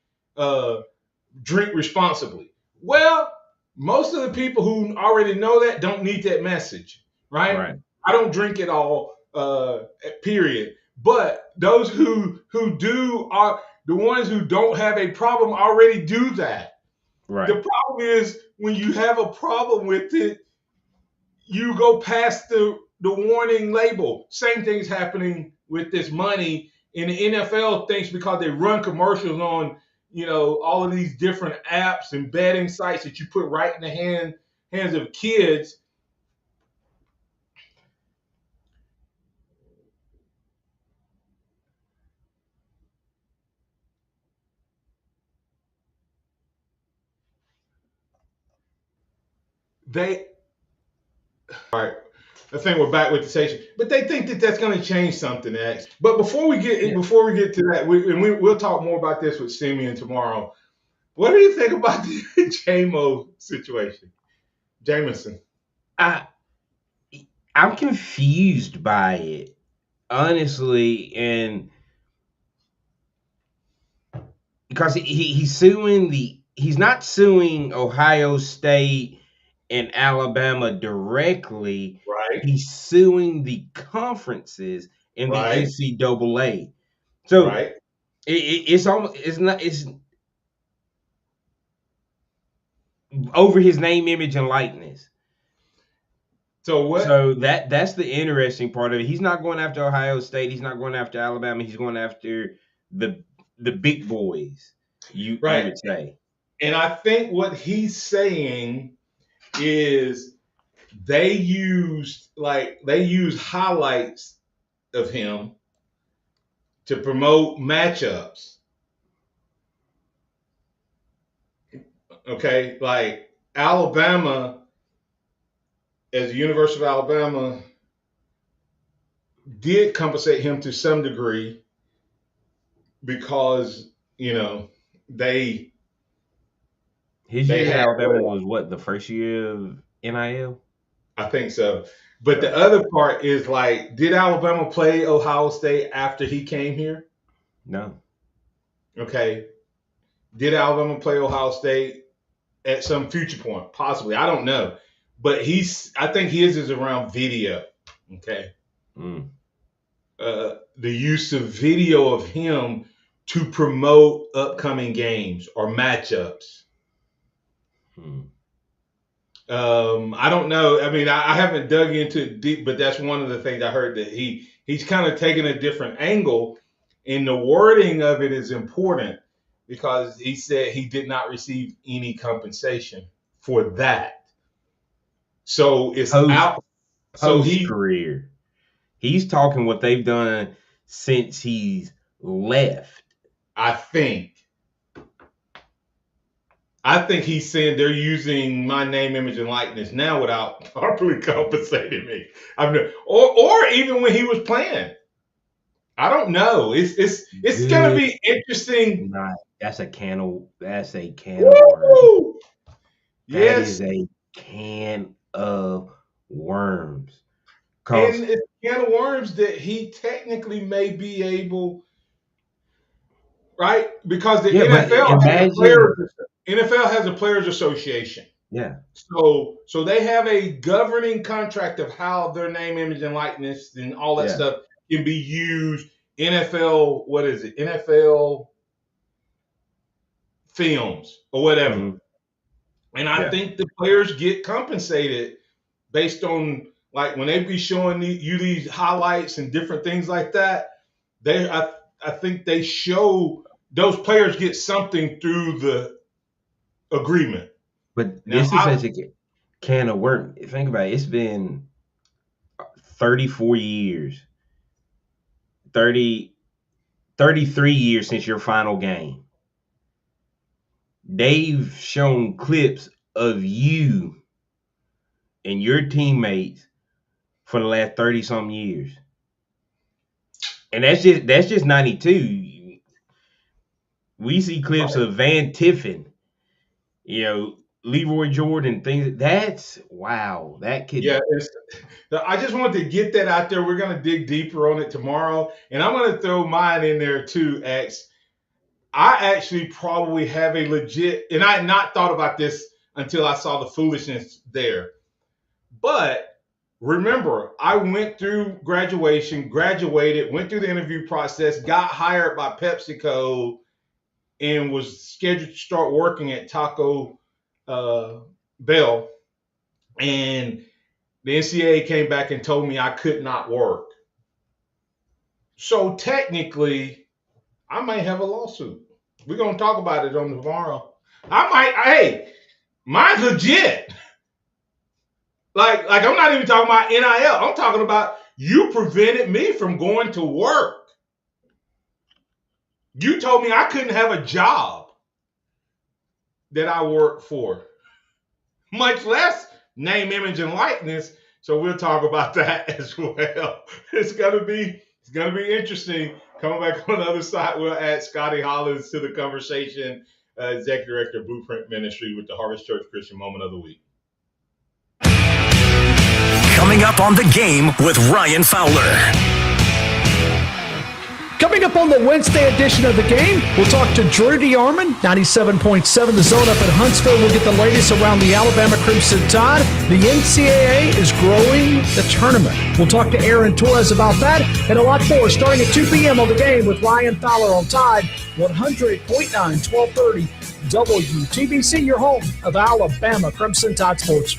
S2: drink responsibly. Well, most of the people who already know that don't need that message, right? I don't drink at all, period. But those who do are the ones who don't have a problem already do that.
S3: Right.
S2: The problem is when you have a problem with it, you go past the warning label. Same thing's happening with this money. And the NFL thinks because they run commercials on, all of these different apps and betting sites that you put right in the hands of kids. All right. I think we're back with the station, but they think that that's going to change something, X. But before we get to that, we'll talk more about this with Simeon tomorrow. What do you think about the JMO situation, Jameson?
S3: I'm confused by it, honestly, and because he's not suing Ohio State and Alabama directly.
S2: Right.
S3: He's suing the conferences in the NCAA. So it's over his name, image, and likeness.
S2: So what?
S3: So that's the interesting part of it. He's not going after Ohio State. He's not going after Alabama. He's going after the big boys. You would say.
S2: And I think what he's saying is they use highlights of him to promote matchups. Okay, like Alabama, as the University of Alabama, did compensate him to some degree because, they.
S3: His year at Alabama was what, the first year of NIL?
S2: I think so. But the other part is did Alabama play Ohio State after he came here?
S3: No.
S2: Okay. Did Alabama play Ohio State at some future point? Possibly. I don't know. But I think his is around video. Okay. The use of video of him to promote upcoming games or matchups. I don't know. I mean, I haven't dug into it deep, but that's one of the things I heard that he's kind of taking a different angle, and the wording of it is important because he said he did not receive any compensation for that. So it's out. So
S3: career. He's talking what they've done since he's left.
S2: I think he's saying they're using my name, image, and likeness now without properly compensating me. Or even when he was playing. I don't know. It's going to be interesting.
S3: That's a can of worms. That
S2: Yes,
S3: is a can of worms. Cause
S2: and it's a can of worms that he technically may be able, right? Because the
S3: yeah, but
S2: NFL has a
S3: imagine,
S2: players association.
S3: yeah,
S2: So they have a governing contract of how their name, image, and likeness and all that
S3: yeah,
S2: stuff can be used. NFL, what is it? NFL films or whatever.
S3: hmm
S2: And I
S3: yeah.
S2: think the players get compensated based on like when they be showing you these highlights and different things like that. I think they show those players get something through the agreement.
S3: But
S2: Now,
S3: this is such a can of worms. Think about it. It's been 34 years, 30, 33 years since your final game. They've shown clips of you and your teammates for the last 30 some years. And that's just 92. We see clips of Van Tiffin, Leroy Jordan, things. That's wow. That could
S2: yeah, I just wanted to get that out there. We're going to dig deeper on it tomorrow. And I'm going to throw mine in there too, X. I actually probably have a legit, and I had not thought about this until I saw the foolishness there. But remember, I went through graduation, graduated, went through the interview process, got hired by PepsiCo, and was scheduled to start working at Taco Bell. And the NCAA came back and told me I could not work. So technically, I might have a lawsuit. We're going to talk about it on tomorrow. Mine's legit. Like I'm not even talking about NIL. I'm talking about you prevented me from going to work. You told me I couldn't have a job that I work for, much less name, image, and likeness. So we'll talk about that as well. It's gonna be interesting. Coming back on the other side, we'll add Scotty Hollins to the conversation, Executive Director of Blueprint Ministry with the Harvest Church Christian Moment of the Week.
S11: Coming up on The Game with Ryan Fowler.
S19: Coming up on the Wednesday edition of The Game, we'll talk to Drew DeArmond, 97.7 The Zone up at Huntsville. We'll get the latest around the Alabama Crimson Tide. The NCAA is growing the tournament. We'll talk to Aaron Torres about that and a lot more starting at 2 p.m. on The Game with Ryan Fowler on Tide, 100.9, 1230 WTBC, your home of Alabama Crimson Tide Sports.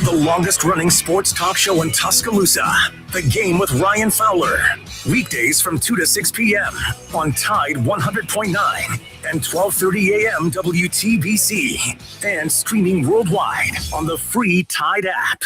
S11: The longest running sports talk show in Tuscaloosa. The Game with Ryan Fowler. Weekdays from 2 to 6 p.m. on Tide 100.9 and 12:30 a.m. WTBC. And streaming worldwide on the free Tide app.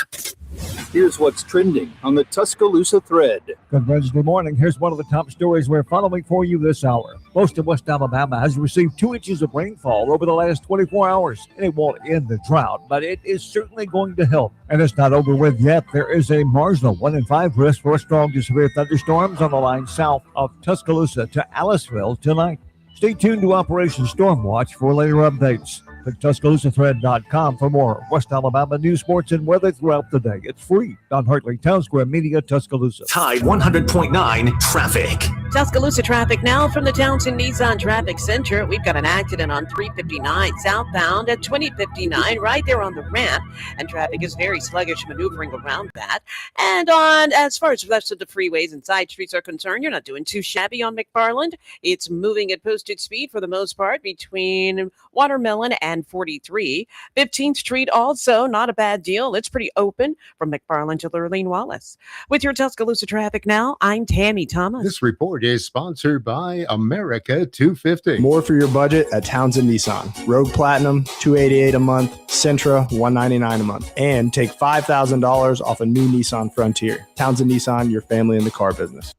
S20: Here's what's trending on the Tuscaloosa thread.
S21: Good Wednesday morning. Here's one of the top stories we're following for you this hour. Most of West Alabama has received 2 inches of rainfall over the last 24 hours. And it won't end the drought, but it is certainly going to help. And it's not over with yet. There is a marginal 1 in 5 risk for strong to severe thunderstorms on the line south of Tuscaloosa to Aliceville tonight. Stay tuned to Operation Stormwatch for later updates. Click TuscaloosaThread.com for more West Alabama news, sports, and weather throughout the day. It's free on Hartley Town Square Media, Tuscaloosa.
S11: Tide 100.9 traffic.
S5: Tuscaloosa traffic now from the Townsend Nissan Traffic Center. We've got an accident on 359 southbound at 2059 right there on the ramp, and traffic is very sluggish maneuvering around that. And as far as the rest of the freeways and side streets are concerned, you're not doing too shabby on McFarland. It's moving at posted speed for the most part between Watermelon and 43. 15th Street also not a bad deal. It's pretty open from McFarland to Lurleen Wallace. With your Tuscaloosa traffic now, I'm Tammy Thomas.
S6: This report is sponsored by America 250.
S22: More for your budget at Townsend Nissan. Rogue Platinum, $288 a month. Sentra, $199 a month. And take $5,000 off a new Nissan Frontier. Townsend Nissan, your family in the car business.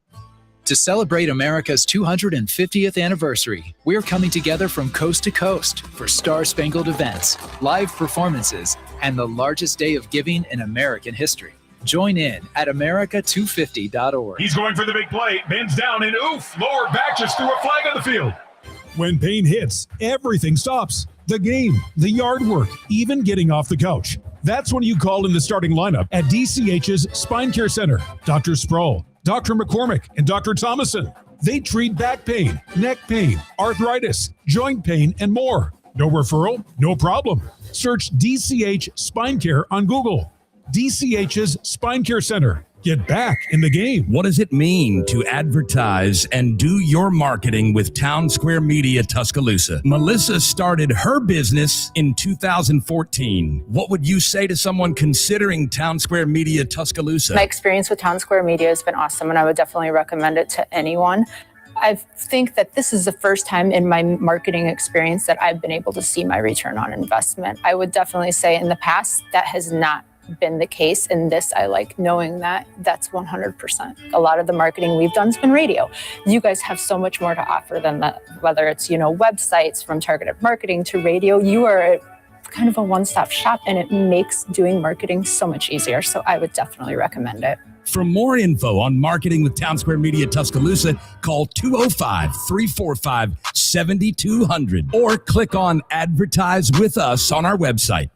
S23: To celebrate America's 250th anniversary, we're coming together from coast to coast for star-spangled events, live performances, and the largest day of giving in American history. Join in at America250.org.
S24: He's going for the big play, bends down and oof, lower back just threw a flag on the field.
S25: When pain hits, everything stops.
S1: the game, the yard work, even getting off the couch. That's when you call in the starting lineup at DCH's Spine Care Center. Dr. Sproul, Dr. McCormick, and Dr. Thomason. They treat back pain, neck pain, arthritis, joint pain, and more. No referral, no problem. Search DCH Spine Care on Google. DCH's Spine Care Center. Get back in the game.
S17: What does it mean to advertise and do your marketing with Town Square Media Tuscaloosa? Melissa started her business in 2014. What would you say to someone considering Town Square Media Tuscaloosa?
S18: My experience with Town Square Media has been awesome, and I would definitely recommend it to anyone. I think that this is the first time in my marketing experience that I've been able to see my return on investment. I would definitely say in the past that has not been the case. In this, I like knowing that that's 100%. A lot of the marketing we've done has been radio. You guys have so much more to offer than that, whether it's, websites, from targeted marketing to radio. You are kind of a one-stop shop, and it makes doing marketing so much easier. So I would definitely recommend it.
S17: For more info on marketing with Town Square Media Tuscaloosa, call 205-345-7200 or click on Advertise with Us on our website.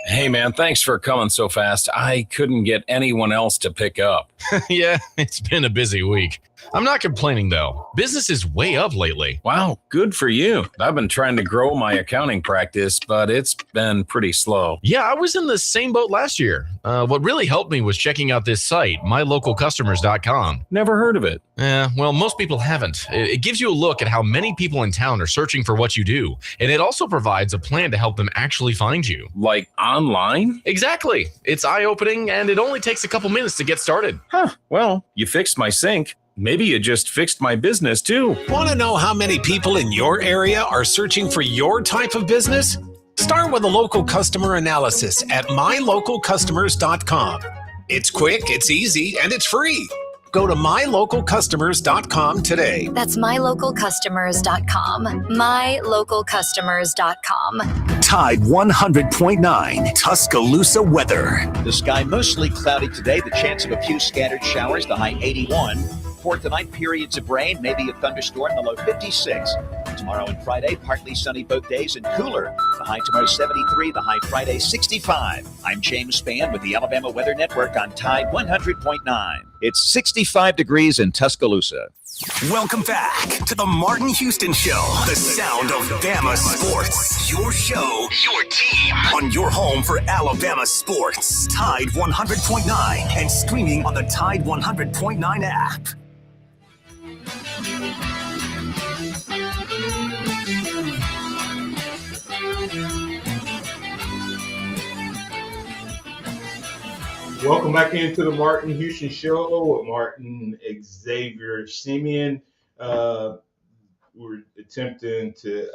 S4: Hey, man, thanks for coming so fast. I couldn't get anyone else to pick up.
S7: Yeah, it's been a busy week. I'm not complaining, though. Business is way up lately.
S4: Wow, good for you. I've been trying to grow my accounting practice, but it's been pretty slow.
S7: Yeah, I was in the same boat last year. What really helped me was checking out this site, mylocalcustomers.com.
S4: Never heard of it.
S7: Well, most people haven't. It gives you a look at how many people in town are searching for what you do, and it also provides a plan to help them actually find you.
S4: Like online?
S7: Exactly. It's eye-opening, and it only takes a couple minutes to get started.
S4: Huh. Well, you fixed my sink. Maybe you just fixed my business, too.
S10: Want to know how many people in your area are searching for your type of business? Start with a local customer analysis at mylocalcustomers.com. It's quick, it's easy, and it's free. Go to mylocalcustomers.com today.
S25: That's mylocalcustomers.com. Mylocalcustomers.com.
S11: Tide 100.9 Tuscaloosa weather.
S12: The sky mostly cloudy today. The chance of a few scattered showers, the high 81. For tonight, periods of rain, maybe a thunderstorm, the low 56. Tomorrow and Friday, partly sunny both days and cooler. The high tomorrow 73, the high Friday 65. I'm James Spann with the Alabama Weather Network on Tide 100.9. It's 65 degrees in Tuscaloosa.
S11: Welcome back to the Martin Houston Show, the sound of Bama sports. Your show, your team, on your home for Alabama sports. Tide 100.9 and streaming on the Tide 100.9 app.
S2: Welcome back into the Martin Houston Show with Martin, Xavier, Simeon. We're attempting to.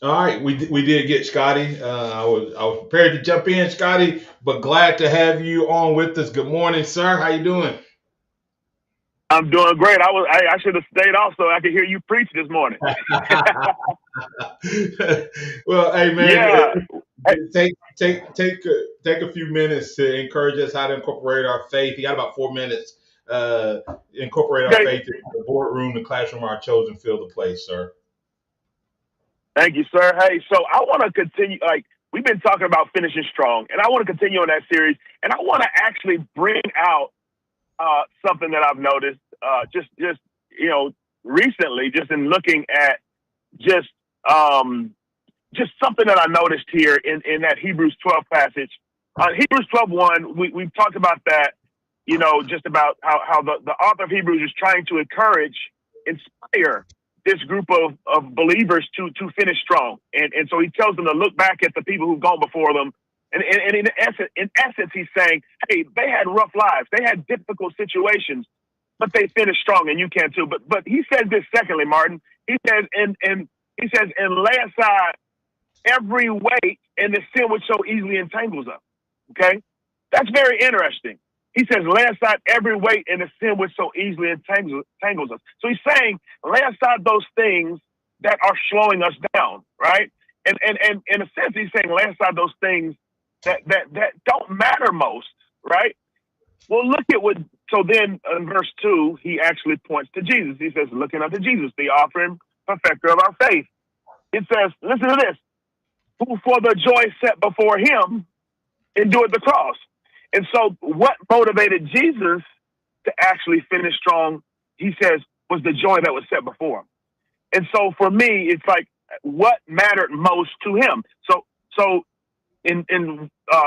S2: All right, we did get Scotty. I was prepared to jump in, Scotty, but glad to have you on with us. Good morning, sir. How you doing?
S26: I'm doing great. I should have stayed off so I could hear you preach this morning.
S2: Well, hey man,
S26: yeah.
S2: Take a few minutes to encourage us how to incorporate our faith. You got about 4 minutes. Incorporate our faith in the boardroom, the classroom, our chosen field of play, sir.
S26: Thank you, sir. Hey, so I want to continue. We've been talking about finishing strong, and I want to continue on that series. And I want to actually bring out something that I've noticed just recently, just in looking at just something that I noticed here in that Hebrews 12 passage. Hebrews 12:1, we've talked about that, just about how the author of Hebrews is trying to inspire this group of believers to finish strong. And so he tells them to look back at the people who've gone before them. And in essence, he's saying, hey, they had rough lives. They had difficult situations, but they finished strong, and you can too. But he says this secondly, Martin. He says, and lay aside every weight and the sin which so easily entangles us. Okay? That's very interesting. He says, lay aside every weight and the sin which so easily entangles us. So he's saying, lay aside those things that are slowing us down, right? And in a sense, he's saying, lay aside those things that don't matter most, right? Well, look at so then in verse 2, he actually points to Jesus. He says, looking unto Jesus, the author and perfecter of our faith. It says, listen to this, who for the joy set before him endured the cross. And so what motivated Jesus to actually finish strong, he says, was the joy that was set before him. And so for me, it's like what mattered most to him. So in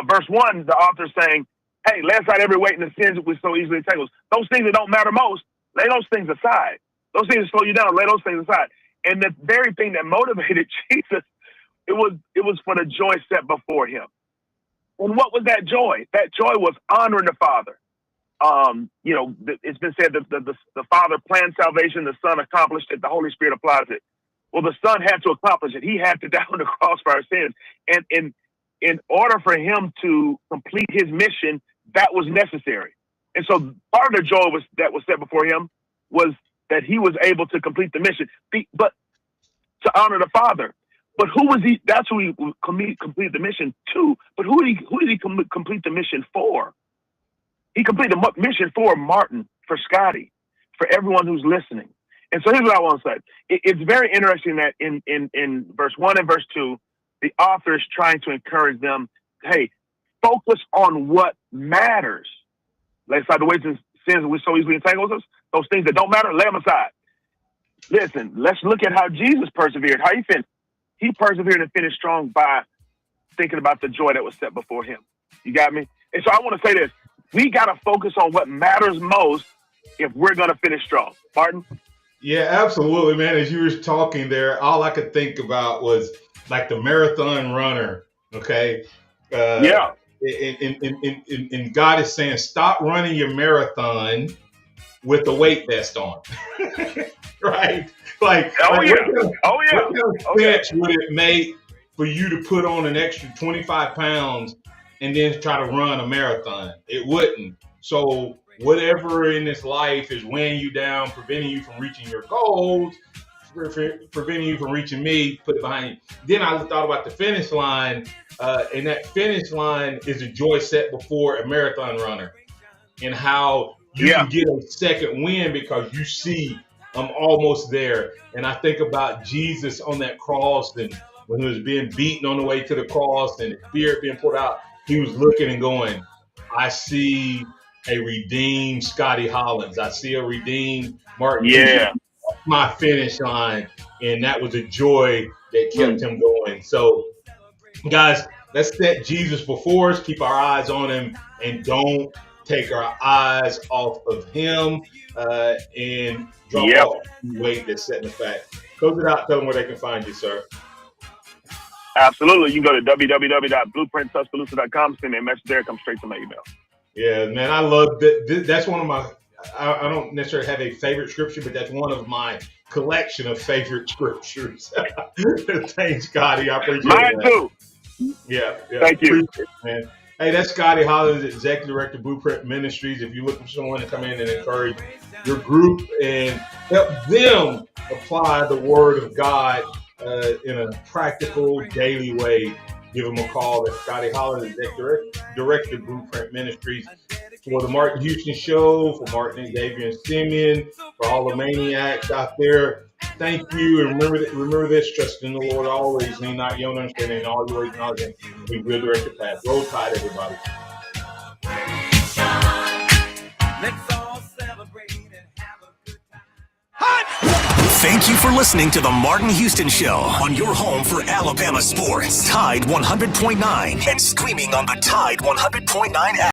S26: verse 1, the author's saying, hey, lay aside every weight and the sins which so easily entangles. Those things that don't matter most, lay those things aside. Those things that slow you down, lay those things aside. And the very thing that motivated Jesus, it was for the joy set before him. And what was that joy? That joy was honoring the Father. It's been said that the Father planned salvation, the Son accomplished it, the Holy Spirit applies it. Well, the Son had to accomplish it. He had to die on the cross for our sins. And in order for him to complete his mission, that was necessary. And so part of the joy that was set before him was that he was able to complete the mission, but to honor the Father. But who was he? That's who he completed the mission to. But who did he complete the mission for? He completed the mission for Martin, for Scotty, for everyone who's listening. And so here's what I want to say. It's very interesting that in verse 1 and verse 2, the author is trying to encourage them, hey, focus on what matters. Lay aside the weights and sins which so easily entangles us. Those things that don't matter, lay them aside. Listen, let's look at how Jesus persevered. How he finished. He persevered and finished strong by thinking about the joy that was set before him. You got me? And so I want to say this. We got to focus on what matters most if we're going to finish strong. Martin?
S2: Yeah, absolutely, man. As you were talking there, all I could think about was like the marathon runner, okay?
S26: Yeah.
S2: And God is saying, stop running your marathon with the weight vest on. Right? Like, what kind of sense would it make for you to put on an extra 25 pounds and then try to run a marathon? It wouldn't. So whatever in this life is weighing you down, preventing you from reaching your goals, preventing you from reaching me, put it behind you. Then I thought about the finish line, and that finish line is a joy set before a marathon runner, and how you can get a second win because you see I'm almost there. And I think about Jesus on that cross, and when he was being beaten on the way to the cross and the spirit being poured out, he was looking and going, I see a redeemed Scotty Hollins. I see a redeemed Martin.
S26: Yeah.
S2: My finish line. And that was a joy that kept him going. So, guys, let's set Jesus before us, keep our eyes on him, and don't take our eyes off of him and drop off the weight that's setting us back. Close it out. Tell them where they can find you, sir.
S26: Absolutely. You can go to www.blueprinttuscaloosa.com, send me a message there, come straight to my email. Yeah, man, I love that. That's one of my, I don't necessarily have a favorite scripture, but that's one of my collection of favorite scriptures. Thanks, Scotty. I appreciate Mine
S2: that.
S26: too.
S2: Yeah.
S26: Thank you.
S2: Man. Hey, that's Scotty Hollins, Executive Director of Blueprint Ministries. If you're looking for someone to come in and encourage your group and help them apply the Word of God in a practical, daily way, give them a call at Scotty Hollins, Executive Director of Blueprint Ministries. For the Martin Houston Show, for Martin, Xavier, and Simeon, for all the maniacs out there, thank you. And remember this, trust in the Lord always, lean not your own understanding, in all your ways acknowledge him. We will direct the path. Roll Tide, everybody.
S11: Let's all celebrate and have a good time. Thank you for listening to the Martin Houston Show on your home for Alabama sports. Tide 100.9 and streaming on the Tide 100.9 app.